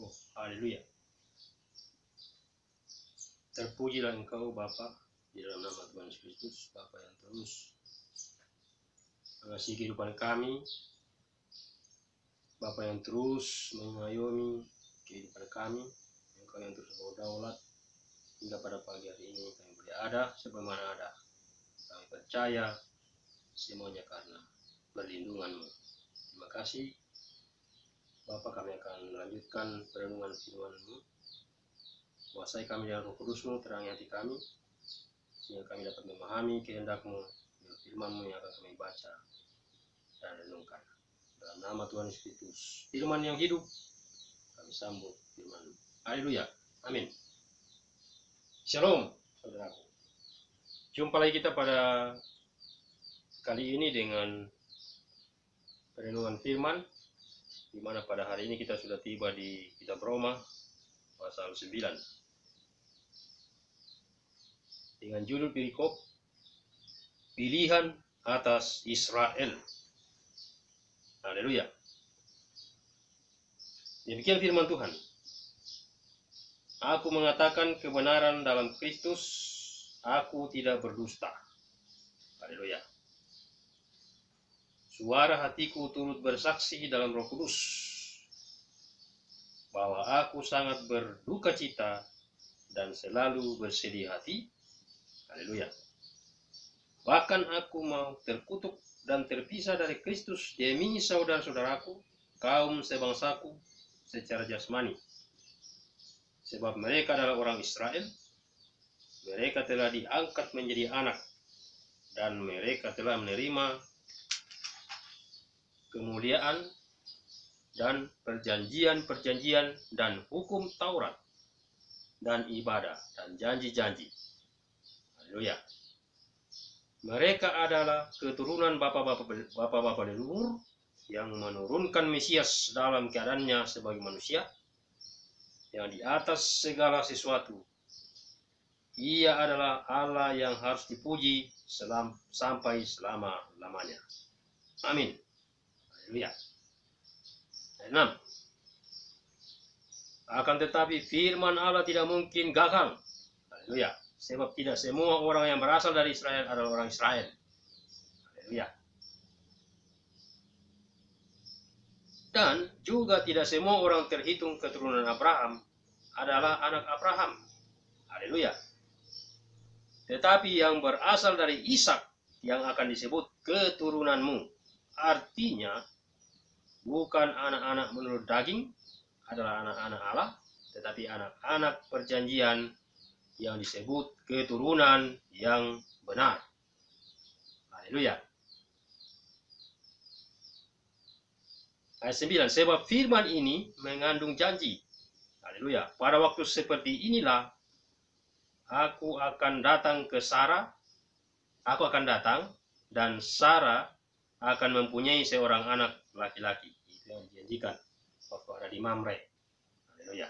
Oh, haleluya. Terpujilah Engkau Bapa di dalam nama Tuhan Yesus Kristus, Bapa yang terus mengasihi kehidupan kami, Bapa yang terus mengayomi kehidupan kami, Engkau yang terus berdaulat hingga pada pagi hari ini kami boleh ada sebagaimana ada. Kami percaya semuanya karena perlindungan-Mu. Terima kasih Bapa, kami akan melanjutkan perenungan firman-Mu. Kuasai kami dengan Roh Kudus-Mu, terangi hati kami, sehingga kami dapat memahami kehendak-Mu, firman-Mu yang akan kami baca dan renungkan. Dalam nama Tuhan Yesus Kristus, firman yang hidup, kami sambut firman-Mu. Haleluya. Amin. Shalom, saudaraku. Jumpa lagi kita pada kali ini dengan perenungan firman, di mana pada hari ini kita sudah tiba di kitab Roma pasal 9 dengan judul perikop pilihan atas Israel. Haleluya. Demikian firman Tuhan. Aku mengatakan kebenaran dalam Kristus, aku tidak berdusta. Haleluya. Suara hatiku turut bersaksi dalam Roh Kudus bahwa aku sangat berduka cita dan selalu bersedih hati. Haleluya. Bahkan aku mau terkutuk dan terpisah dari Kristus demi saudara-saudaraku, kaum sebangsaku secara jasmani. Sebab mereka adalah orang Israel, mereka telah diangkat menjadi anak, dan mereka telah menerima kemuliaan dan perjanjian-perjanjian dan hukum Taurat dan ibadah dan janji-janji. Haleluya. Mereka adalah keturunan bapak-bapak leluhur yang menurunkan Mesias dalam keadaannya sebagai manusia yang di atas segala sesuatu. Ia adalah Allah yang harus dipuji sampai selama-lamanya. Amin. Haleluya. Ayat 6. Akan tetapi firman Allah tidak mungkin gagal. Haleluya. Sebab tidak semua orang yang berasal dari Israel adalah orang Israel. Haleluya. Dan juga tidak semua orang terhitung keturunan Abraham adalah anak Abraham. Haleluya. Tetapi yang berasal dari Ishak yang akan disebut keturunanmu, artinya bukan anak-anak menurut daging, adalah anak-anak Allah, tetapi anak-anak perjanjian yang disebut keturunan yang benar. Haleluya. Ayat 9, sebab firman ini mengandung janji. Haleluya. Pada waktu seperti inilah aku akan datang ke Sarah, aku akan datang dan Sarah akan mempunyai seorang anak laki-laki. Itu yang dijanjikan waktu ada di Mamre. Haleluya.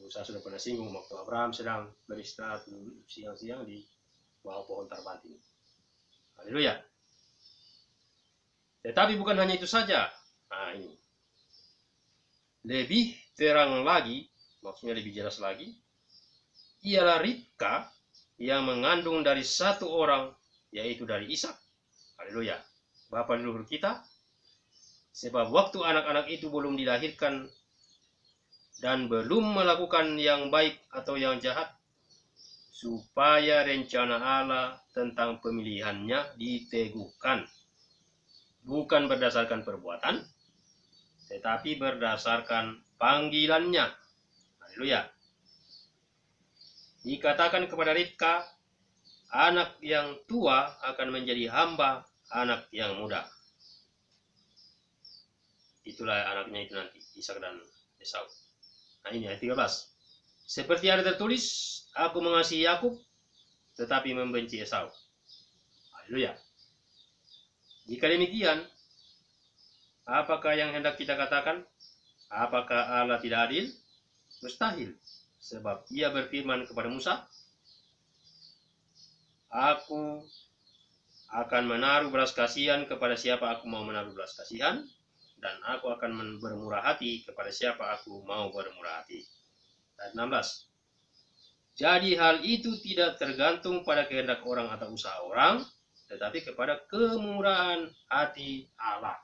Saya sudah pernah singgung waktu Abraham sedang beristirahat siang-siang di bawah pohon tarbantin. Haleluya. Tetapi bukan hanya itu saja. Nah ini. Lebih terang lagi, maksudnya lebih jelas lagi, ialah Ribka yang mengandung dari satu orang, yaitu dari Ishak. Haleluya. Bapak leluhur kita. Sebab waktu anak-anak itu belum dilahirkan dan belum melakukan yang baik atau yang jahat, supaya rencana Allah tentang pemilihannya diteguhkan, bukan berdasarkan perbuatan, tetapi berdasarkan panggilannya. Haleluya. Dikatakan kepada Ribka, anak yang tua akan menjadi hamba anak yang muda. Itulah anaknya itu nanti, Ishak dan Esau. Nah ini ayat 13. Seperti ada tertulis, aku mengasihi Yakub, tetapi membenci Esau. Haleluya. Jika demikian, apakah yang hendak kita katakan? Apakah Allah tidak adil? Mustahil. Sebab ia berfirman kepada Musa, aku akan menaruh belas kasihan kepada siapa aku mau menaruh belas kasihan, dan aku akan bermurah hati kepada siapa aku mau bermurah hati. Ayat 16. Jadi hal itu tidak tergantung pada kehendak orang atau usaha orang, tetapi kepada kemurahan hati Allah.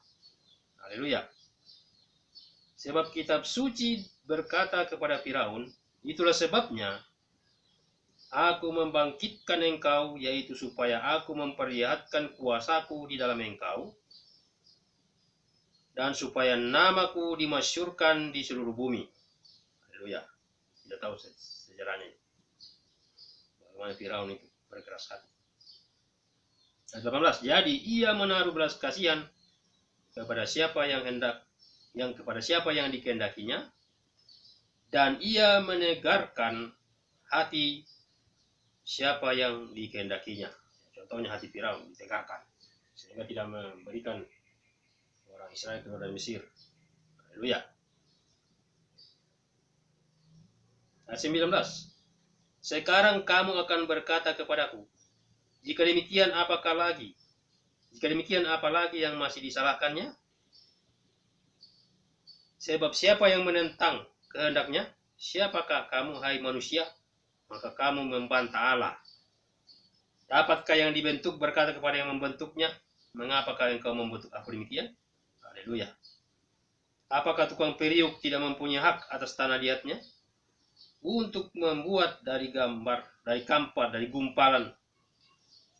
Haleluya. Sebab kitab suci berkata kepada Firaun, itulah sebabnya aku membangkitkan engkau, yaitu supaya aku memperlihatkan kuasaku di dalam engkau, dan supaya namaku dimasyurkan di seluruh bumi. Haleluya. Tidak tahu sejarahnya. Bagaimana Firaun itu berkeras hati. Ayat 18. Jadi ia menaruh belas kasihan kepada siapa yang dikehendakinya, dan ia menegarkan hati siapa yang dikehendakinya. Contohnya hati Firaun ditegarkan, sehingga tidak memberikan orang Israel keluar dari Mesir. Haleluya. Ayat 19. Sekarang kamu akan berkata kepadaku, jika demikian apa lagi yang masih disalahkannya? Sebab siapa yang menentang kehendaknya? Siapakah kamu, hai manusia? Maka kamu membantah Allah. Dapatkah yang dibentuk berkata kepada yang membentuknya, mengapakah engkau membentuk aku demikian? Haleluya. Apakah tukang periuk tidak mempunyai hak atas tanah liatnya untuk membuat dari gumpalan?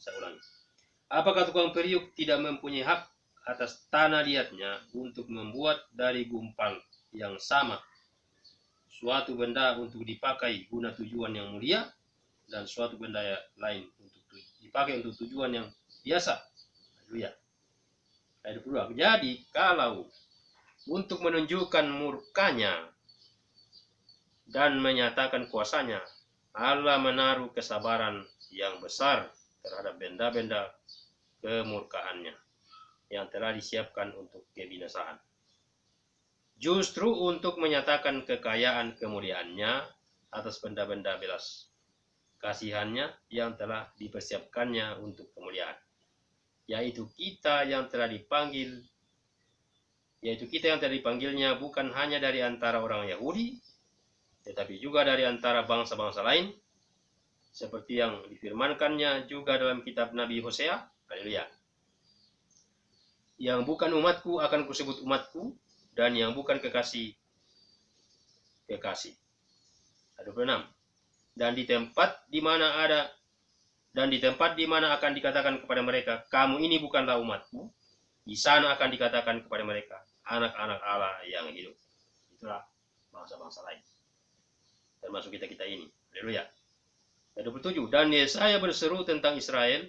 Saya ulangi. Apakah tukang periuk tidak mempunyai hak atas tanah liatnya untuk membuat dari gumpal yang sama suatu benda untuk dipakai guna tujuan yang mulia, dan suatu benda lain untuk dipakai untuk tujuan yang biasa? Haleluya. Ayat 22. Jadi kalau untuk menunjukkan murkanya dan menyatakan kuasanya, Allah menaruh kesabaran yang besar terhadap benda-benda kemurkaannya yang telah disiapkan untuk kebinasaan, justru untuk menyatakan kekayaan kemuliaannya atas benda-benda belas kasihannya yang telah dipersiapkannya untuk kemuliaan, yaitu kita yang telah dipanggilnya bukan hanya dari antara orang Yahudi, tetapi juga dari antara bangsa-bangsa lain, seperti yang difirmankannya juga dalam kitab Nabi Hosea. Haleluya. Yang bukan umatku akan kusebut umatku, dan yang bukan kekasih. 26. Dan di tempat di mana akan dikatakan kepada mereka, kamu ini bukanlah umatku, di sana akan dikatakan kepada mereka, anak-anak Allah yang hidup. Itulah bangsa-bangsa lain, termasuk kita ini. Haleluya. 27. Dan Yesaya berseru tentang Israel,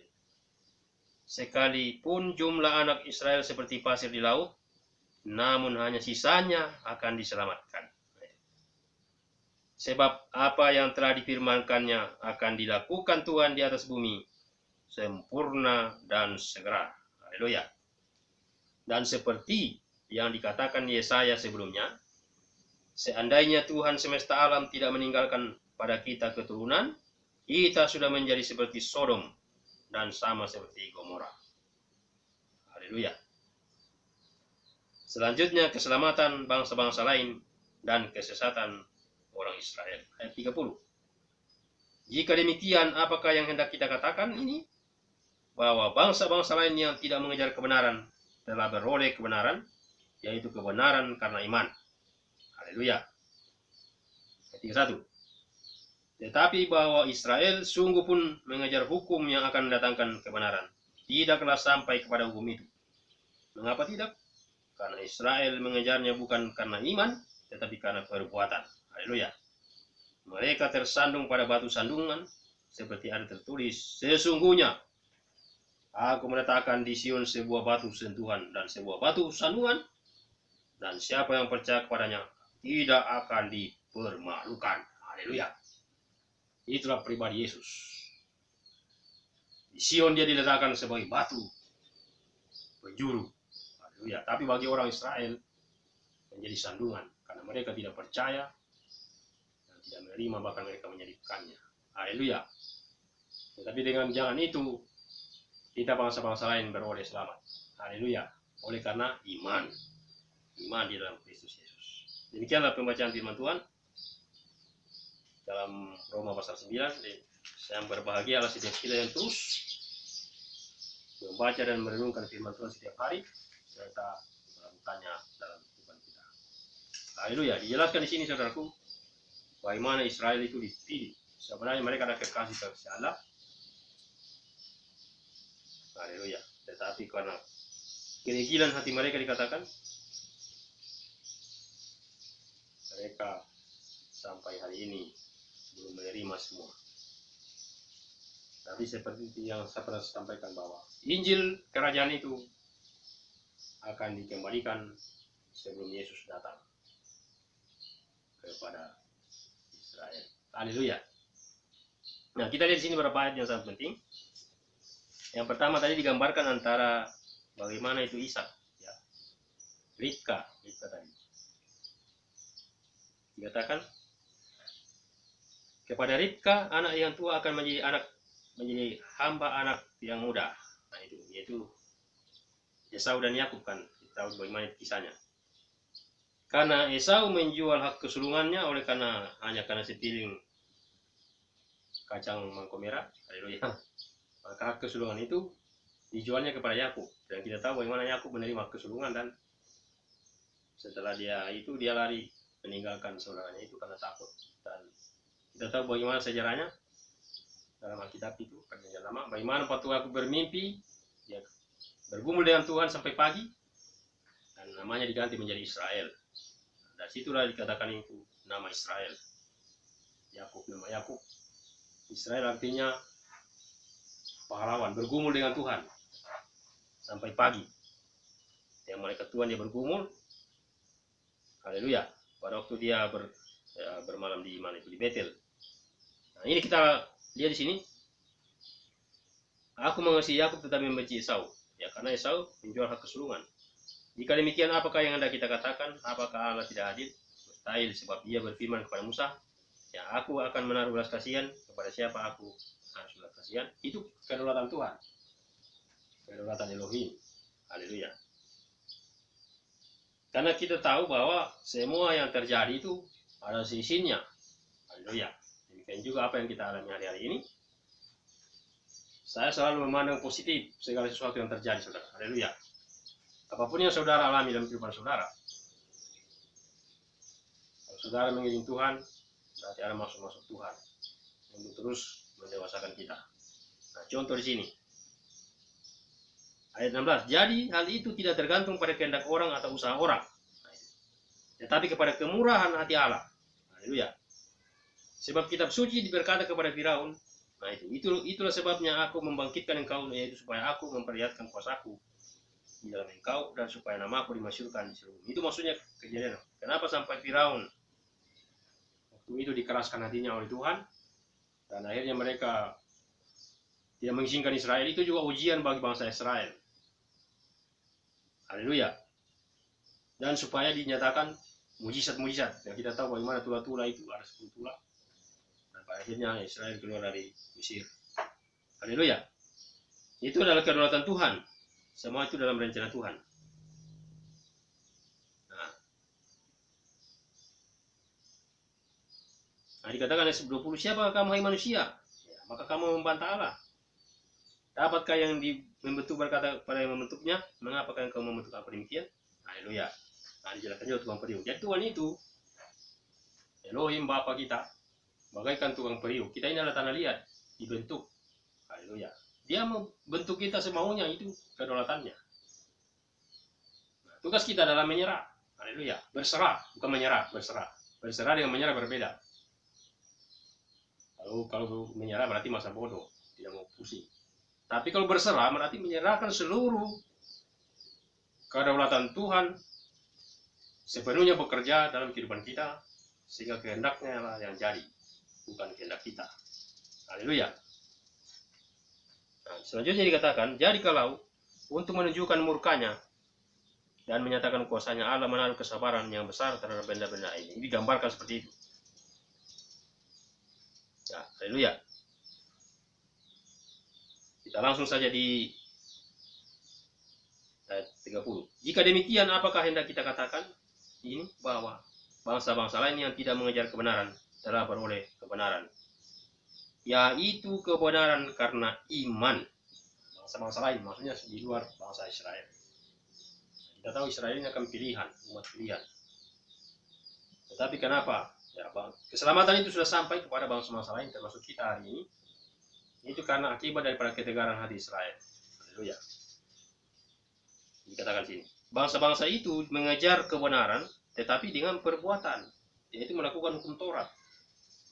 sekalipun jumlah anak Israel seperti pasir di laut, namun hanya sisanya akan diselamatkan. Sebab apa yang telah difirmankannya akan dilakukan Tuhan di atas bumi, sempurna dan segera. Haleluya. Dan seperti yang dikatakan Yesaya sebelumnya, seandainya Tuhan semesta alam tidak meninggalkan pada kita keturunan, kita sudah menjadi seperti Sodom dan sama seperti Gomora. Haleluya. Selanjutnya keselamatan bangsa-bangsa lain dan kesesatan orang Israel. Ayat 30. Jika demikian, apakah yang hendak kita katakan ini? Bahwa bangsa-bangsa lain yang tidak mengejar kebenaran telah beroleh kebenaran, yaitu kebenaran karena iman. Haleluya. Ayat 31. Tetapi bahwa Israel sungguh pun mengejar hukum yang akan mendatangkan kebenaran, tidaklah sampai kepada hukum itu. Mengapa tidak? Karena Israel mengejarnya bukan karena iman, tetapi karena perbuatan. Haleluya. Mereka tersandung pada batu sandungan, seperti ada tertulis, sesungguhnya aku meletakkan di Sion sebuah batu sentuhan dan sebuah batu sandungan, dan siapa yang percaya kepadanya tidak akan dipermalukan. Haleluya. Itulah pribadi Yesus. Di Sion dia diletakkan sebagai batu penjuru. Haleluya. Tapi bagi orang Israel menjadi sandungan, karena mereka tidak percaya dan tidak menerima, bahkan mereka menyalibkannya. Haleluya. Tetapi dengan jalan itu kita bangsa-bangsa lain beroleh selamat. Haleluya. Oleh karena iman. iman di dalam Kristus Yesus. Demikianlah pembacaan firman Tuhan dalam Roma pasal 9. Saya berbahagialah setiap kita yang terus membaca dan merenungkan firman Tuhan setiap hari serta melakukannya dalam kehidupan kita. Haleluya. Dijelaskan di sini saudaraku bagaimana Israel itu dipilih. Sebenarnya mereka ada kekasih Allah. Haleluya. Tetapi karena kedegilan hati mereka dikatakan, mereka sampai hari ini belum menerima semua. Tapi seperti yang saya pernah sampaikan bahwa Injil kerajaan itu akan dikembalikan sebelum Yesus datang kepada Israel. Haleluya. Nah, kita lihat di sini beberapa ayat yang sangat penting. Yang pertama tadi digambarkan antara bagaimana itu Ishak, ya. Ribka tadi. Dikatakan kepada Ribka anak yang tua akan menjadi hamba anak yang muda. Nah, itu yaitu Esau dan Yakub kan. Kita tahu bagaimana kisahnya. Karena Esau menjual hak kesulungannya hanya karena sepiring kacang mangkok merah. Haleluya. Maka hak kesulungan itu dijualnya kepada Yakub. Dan kita tahu bagaimana Yakub menerima kesulungan, dan setelah dia lari meninggalkan saudaranya itu karena takut. Dan kita tahu bagaimana sejarahnya dalam Alkitab itu, Perjanjian Lama, bagaimana waktu Yakub bermimpi, dia bergumul dengan Tuhan sampai pagi, dan namanya diganti menjadi Israel. Dari situlah dikatakan itu nama Israel. Yakub, nama Yakub. Israel artinya pahlawan, bergumul dengan Tuhan sampai pagi. Yang malaikat Tuhan dia bergumul. Haleluya. Pada waktu dia bermalam di Betel. Nah, ini kita lihat di sini. Aku mengasihi Yakub tetapi membenci Esau. Ya, karena Esau menjual hak kesulungan. Jika demikian, apakah yang Anda kita katakan? Apakah Allah tidak adil? Mustahil, sebab dia berfirman kepada Musa, ya, aku akan menaruh belas kasihan kepada siapa aku harus belas kasihan. Itu kedaulatan Tuhan, kedaulatan Elohim. Haleluya. Karena kita tahu bahwa semua yang terjadi itu ada sisinya. Haleluya. Demikian juga apa yang kita alami hari-hari ini. Saya selalu memandang positif segala sesuatu yang terjadi, saudara. Haleluya. Apapun yang saudara alami dalam kehidupan saudara, kalau saudara mengiring Tuhan, berarti ada maksud-maksud Tuhan untuk terus mendewasakan kita. Nah, contoh di sini ayat 16. Jadi hal itu tidak tergantung pada kehendak orang atau usaha orang, tetapi kepada kemurahan hati Allah. Haleluya. Sebab kitab suci berkata kepada Firaun, nah itulah sebabnya aku membangkitkan engkau, yaitu supaya aku memperlihatkan kuasaku di dalam engkau, dan supaya namaku dimasyhurkan di seluruh. Itu maksudnya kejadian. Kenapa sampai Firaun waktu itu dikeraskan hatinya oleh Tuhan, dan akhirnya mereka tidak mengizinkan Israel. Itu juga ujian bagi bangsa Israel. Haleluya. Dan supaya dinyatakan mujizat-mujizat. Yang kita tahu bagaimana tula-tula itu, ada 10 tula. Dan pada akhirnya Israel keluar dari Mesir. Haleluya. Itu adalah kedaulatan Tuhan. Semua itu dalam rencana Tuhan. Nah, dikatakan ayat 20, siapa kamu hai manusia? Ya, maka kamu membantah Allah. Dapatkah yang membentuk berkata pada yang membentuknya, mengapakah engkau membentuk apa demikian? Haleluya. Nah, dijelaskan juga tukang periuk. Jadi Tuhan itu Elohim Bapa kita, bagaikan tukang periuk. Kita ini adalah tanah liat, dibentuk. Haleluya. Dia membentuk kita semaunya, itu kedaulatannya. Nah, tugas kita adalah menyerah. Haleluya. Berserah, bukan menyerah, berserah. Berserah dengan menyerah berbeda. Kalau menyerah berarti masa bodoh, tidak mau pusing. Tapi kalau berserah berarti menyerahkan seluruh kedaulatan Tuhan sepenuhnya bekerja dalam kehidupan kita, sehingga kehendaknya lah yang jadi, bukan kehendak kita. Haleluya. Nah, selanjutnya dikatakan, jadi kalau untuk menunjukkan murkanya dan menyatakan kuasanya, Allah menaruh kesabaran yang besar terhadap benda-benda ini. Ini digambarkan seperti itu. Ya, haleluya. Kita langsung saja di ayat 30. Jika demikian, apakah hendak kita katakan? ini bahwa bangsa-bangsa lain yang tidak mengejar kebenaran telah beroleh kebenaran, yaitu kebenaran karena iman. Bangsa-bangsa lain maksudnya di luar bangsa Israel. Kita tahu Israel ini akan pilihan, umat pilihan. Tetapi kenapa? Ya, keselamatan itu sudah sampai kepada bangsa-bangsa lain termasuk kita hari ini. Itu karena akibat daripada ketegaran hati Israel. Haleluya. Dikatakan sini, bangsa-bangsa itu mengejar kebenaran tetapi dengan perbuatan, yaitu melakukan hukum Taurat,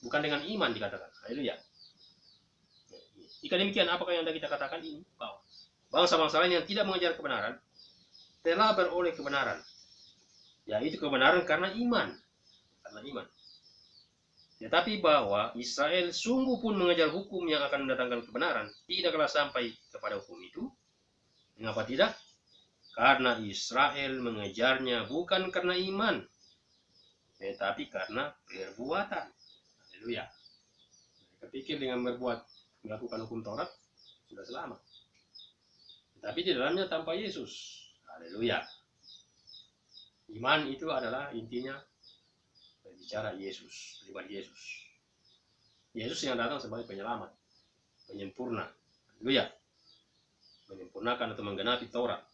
bukan dengan iman dikatakan. Haleluya. Jika demikian, apakah yang kita katakan ini? Bahwa bangsa-bangsa lain yang tidak mengejar kebenaran telah beroleh kebenaran, yaitu kebenaran karena iman. Karena iman. Tetapi bahwa Israel sungguh pun mengejar hukum yang akan mendatangkan kebenaran, tidaklah sampai kepada hukum itu. Mengapa tidak? Karena Israel mengejarnya bukan karena iman, tetapi karena perbuatan. Haleluya. Mereka pikir dengan berbuat, melakukan hukum Taurat, sudah selamat. Tetapi di dalamnya tanpa Yesus. Haleluya. Iman itu adalah intinya berbicara Yesus, pribadi Yesus. Yesus yang datang sebagai penyelamat, penyempurna. Haleluya. Menyempurnakan atau menggenapi Taurat.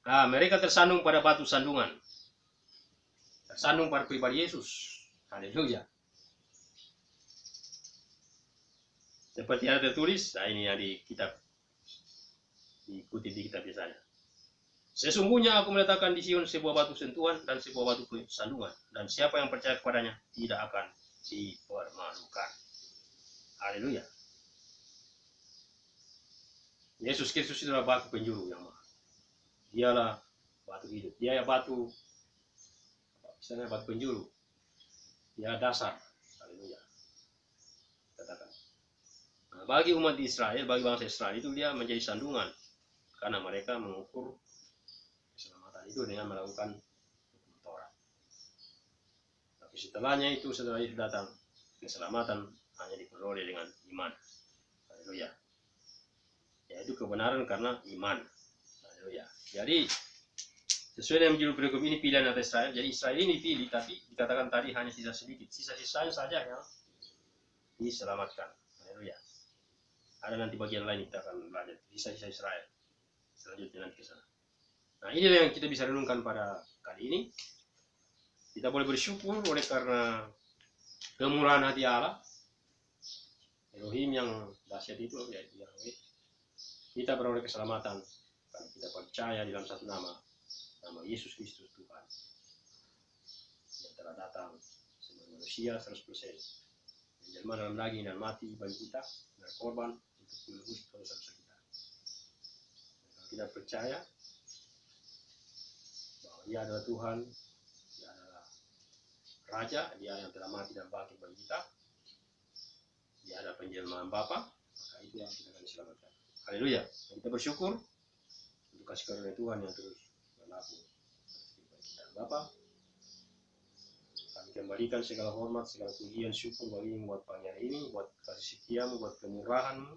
Nah, mereka tersandung pada batu sandungan. Tersandung pada pribadi Yesus. Haleluya. Seperti ada tertulis, nah ini yang di kitab, diikuti di kitab Yesaya. Sesungguhnya aku meletakkan di Sion sebuah batu sentuhan dan sebuah batu sandungan, dan siapa yang percaya kepadanya tidak akan dipermalukan. Haleluya. Yesus Kristus adalah batu penjuru yang mahal. Dialah batu hidup. Dia batu, misalnya batu penjuru. Dia dasar. Haleluya. Katakan. Nah, bagi umat Israel, bagi bangsa Israel itu dia menjadi sandungan, karena mereka mengukur keselamatan itu dengan melakukan hukum Taurat. Tapi setelahnya itu, setelah itu datang, keselamatan hanya diperoleh dengan iman. Haleluya. Yaitu kebenaran karena iman. Haleluya. Jadi sesuai dengan judul berikut ini, pilihan atas Israel. Jadi Israel ini dipilih, tapi dikatakan tadi hanya sisa sedikit, sisa-sisanya saja yang diselamatkan. Haleluya. Ada nanti bagian lain kita akan belajar sisa-sisa Israel. Selanjutnya nanti ke sana. Nah, inilah yang kita bisa renungkan pada kali ini. Kita boleh bersyukur oleh karena kemurahan hati Allah, Elohim yang dahsyat itu, yaitu Yahweh. Kita beroleh keselamatan karena kita percaya di dalam satu nama Yesus Kristus Tuhan, yang telah datang sebagai manusia 100%, menjelma dalam daging dan mati bagi kita, berkorban untuk menebus dosa-dosa kita. Kalau kita percaya bahwa Dia adalah Tuhan, Dia adalah Raja, Dia yang telah mati dan bangkit bagi kita, Dia adalah penjelmaan Bapa, maka itu yang kita akan diselamatkan. Haleluya. Kita bersyukur untuk kasih karunia Tuhan yang terus berlaku. Bapa, kami kembalikan segala hormat, segala pujian, syukur bagi-Mu buat pagi hari ini, buat kasih setia-Mu, buat kemurahan-Mu,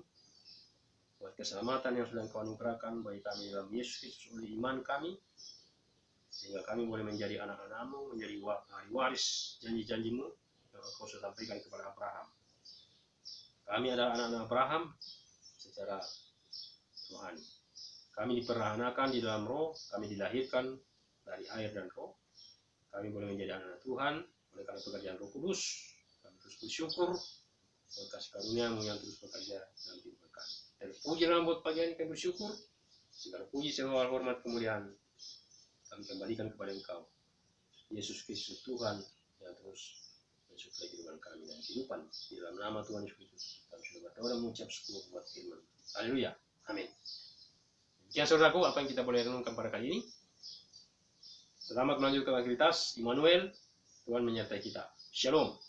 buat keselamatan yang sudah Engkau anugerahkan bagi kami dalam Yesus Kristus oleh iman kami, sehingga kami boleh menjadi anak-anak-Mu, menjadi ahli waris janji-janji-Mu yang Engkau sudah sampaikan kepada Abraham. Kami adalah anak-anak Abraham secara rohani. Kami diperanakan di dalam roh, kami dilahirkan dari air dan roh. Kami boleh menjadi anak-anak Tuhan oleh karena pekerjaan Roh Kudus. Kami terus bersyukur buat kasih karunia-Mu yang terus bekerja dalam kehidupan kami. Terpuji dalam buat pagi ini kami bersyukur. Segala puji, segala hormat, kemuliaan kami kembalikan kepada Engkau, Yesus Kristus Tuhan yang terus mensuplai kehidupan kami dan kehidupan. Di dalam nama Tuhan Yesus Kristus kami sudah berdoa dan mengucap syukur buat firman. Haleluya. Amin. Demikian saudaraku, apa yang kita boleh renungkan pada kali ini. Selamat melanjutkan aktivitas. Immanuel, Tuhan menyertai kita. Shalom.